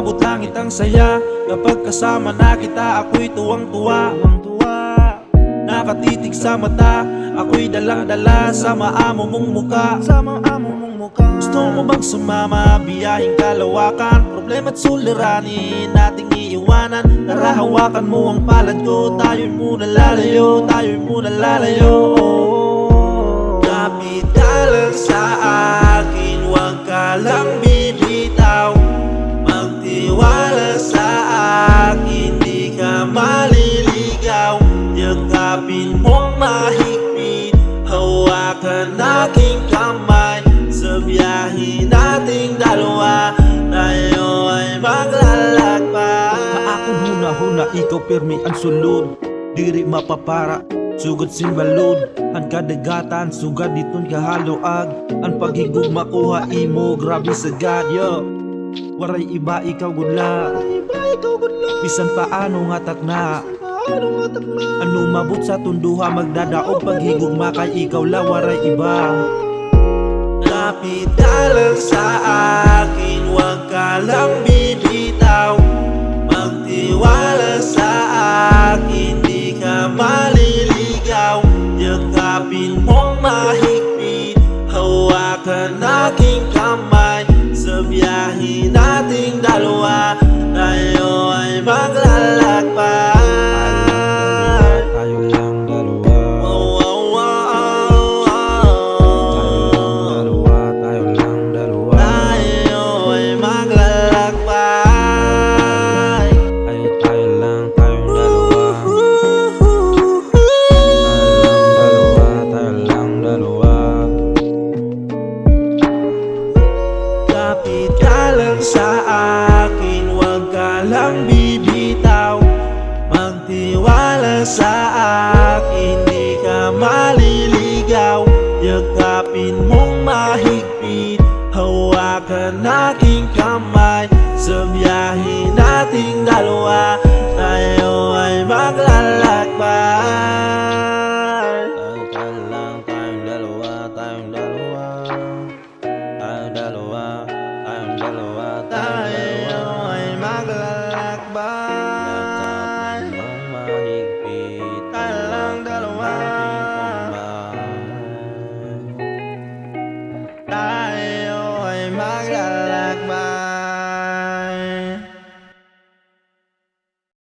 umabot langit ang saya. Kapag kasama na kita, ako'y tuwang-tuwa. Nakatitig sa mata, ako'y dalang-dala sa maamo mong muka. Gusto mo bang sumama, biyahing kalawakan? Problema't suliranin, nating iiwanan. Tara hawakan mo ang palad ko, tayo'y muna lalayo, tayo'y muna lalayo. Kapit ka lang sa akin, huwag ka lang bibitaw. Magtiwala sa akin, di ka maliligaw. Yakapin mong mahigpit, hawakan aking kamay. Sa biyahe nating dalawa, tayo ay maglalakbay. Ako huna-huna, ikaw pirmi ang sulod. Diri mapapara, sugod simbalod. Ang kadagatan, sugad diton kahaloag. Ang paghigugma kuha imo, grabe sagad yo. Waray iba, ikaw gudla. Bisan paano nga takna. Ano mabot sa tunduha, magdadaog paghigugma kay ikaw la, waray iba. Lapit ka lang sa akin, huwag ka lang bibitaw. Magtiwala sa akin, di ka maliligaw. Yakapin mong mahigpit, hawakan aking kamay. Sa biyahe nating dalawa, tayo ay maglalakbay. Kapit ka lang sa akin, huwag ka lang bibitaw. Magtiwala sa akin, di ka maliligaw. Yakapin mong mahigpit, hawakan aking kamay. Sa biyahe nating dalawa, tayo ay maglalakbay. Tayo lang, tayong dalawa, tayong dalawa. Tayong dalawa, tayong dalawa, tayo ay maglalakbay. Yakapin mong mahigpit, tayo lang dalawa.